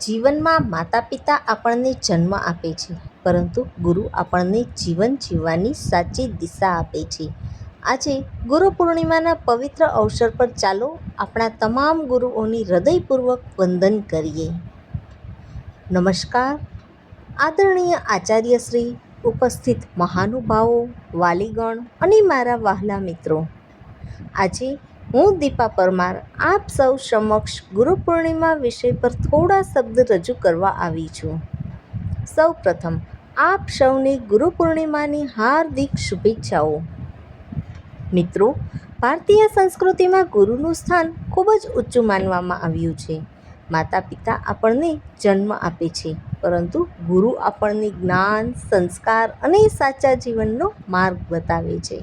જીવનમાં માતા પિતા આપણને જન્મ આપે છે, પરંતુ ગુરુ આપણને જીવન જીવવાની સાચી દિશા આપે છે. આજે ગુરુ પૂર્ણિમાના પવિત્ર અવસર પર ચાલો આપણા તમામ ગુરુઓની હૃદયપૂર્વક વંદન કરીએ. નમસ્કાર, આદરણીય આચાર્યશ્રી, ઉપસ્થિત મહાનુભાવો, વાલીગણ અને મારા વહાલા મિત્રો. આજે હું દીપા પરમાર આપ સૌ સમક્ષ ગુરુ પૂર્ણિમા વિષય પર થોડા શબ્દ રજૂ કરવા આવી છું. સૌ પ્રથમ આપ સૌને ગુરુ પૂર્ણિમાની હાર્દિક શુભેચ્છાઓ. મિત્રો, ભારતીય સંસ્કૃતિમાં ગુરુનું સ્થાન ખૂબ જ ઊંચું માનવામાં આવ્યું છે. માતા પિતા આપણને જન્મ આપે છે, પરંતુ ગુરુ આપણને જ્ઞાન, સંસ્કાર અને સાચા જીવનનો માર્ગ બતાવે છે.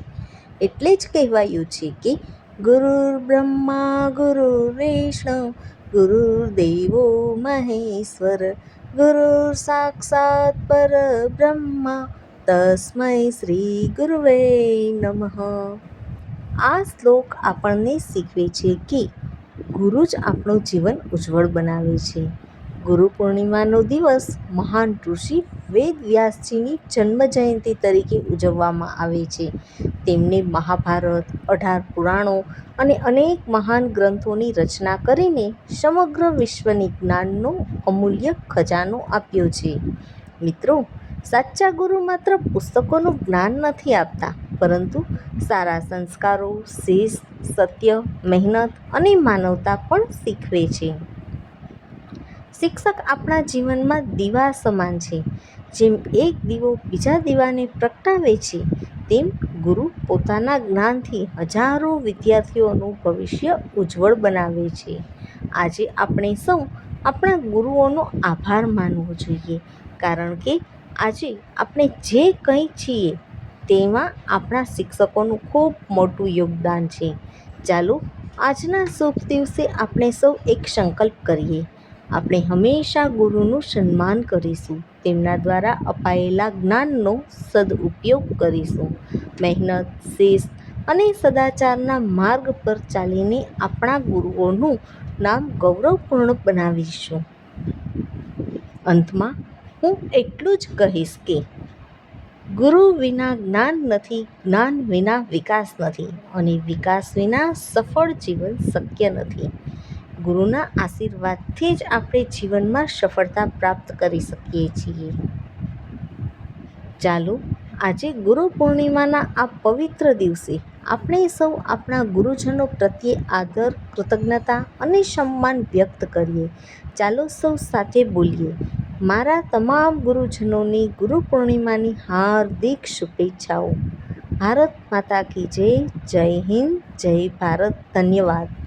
એટલે જ કહેવાયું છે કે ગુરુર્ બ્રહ્મા ગુરુર્વિષ્ણુ ગુરુર્દેવો મહેશ્વર ગુરુર સાક્ષાત પરબ્રહ્મ તસ્મૈ શ્રી ગુરવે નમઃ. આ શ્લોક આપણને શીખવે છે કે ગુરુ જ આપણું જીવન ઉજ્જવળ બનાવે છે. ગુરુ પૂર્ણિમાનો દિવસ મહાન ઋષિ વેદ વ્યાસજીની જન્મ જયંતિ તરીકે ઉજવવામાં આવે છે. તેમણે મહાભારત, 18 પુરાણો અને અનેક મહાન ગ્રંથોની રચના કરીને સમગ્ર વિશ્વને જ્ઞાનનો અમૂલ્ય ખજાનો આપ્યો છે. મિત્રો, સાચા ગુરુ માત્ર પુસ્તકોનું જ્ઞાન નથી આપતા, પરંતુ સારા સંસ્કારો, શિસ્ત, સત્ય, મહેનત અને માનવતા પણ શીખવે છે. શિક્ષક આપણા જીવનમાં દીવા સમાન છે. જેમ એક દીવો બીજા દીવાને પ્રગટાવે છે, તેમ ગુરુ પોતાના જ્ઞાનથી હજારો વિદ્યાર્થીઓનું ભવિષ્ય ઉજ્જવળ બનાવે છે. આજે આપણે સૌ આપણા ગુરુઓનો આભાર માનવો જોઈએ, કારણ કે આજે આપણે જે કંઈ છીએ તેમાં આપણા શિક્ષકોનું ખૂબ મોટું યોગદાન છે. ચાલો આજના શુભ દિવસે આપણે સૌ એક સંકલ્પ કરીએ. આપણે હંમેશા ગુરુનું સન્માન કરીશું, તેમના દ્વારા અપાયેલા જ્ઞાનનો સદુપયોગ કરીશું. મહેનત, શિસ્ત અને સદાચારના માર્ગ પર ચાલીને આપણા ગુરુઓનું નામ ગૌરવપૂર્ણ બનાવીશું. અંતમાં હું એટલું જ કહીશ કે ગુરુ વિના જ્ઞાન નથી, જ્ઞાન વિના વિકાસ નથી અને વિકાસ વિના સફળ જીવન શક્ય નથી. ગુરુના આશીર્વાદથી જ આપણે જીવનમાં સફળતા પ્રાપ્ત કરી શકીએ છીએ. ચાલો આજે ગુરુ પૂર્ણિમાના આ પવિત્ર દિવસે આપણે સૌ આપણા ગુરુજનો પ્રત્યે આદર, કૃતજ્ઞતા અને સન્માન વ્યક્ત કરીએ. ચાલો સૌ સાથે બોલીએ, મારા તમામ ગુરુજનોને ગુરુ પૂર્ણિમાની હાર્દિક શુભેચ્છાઓ. ભારત માતા કી જય. જય હિન્દ, જય ભારત. ધન્યવાદ.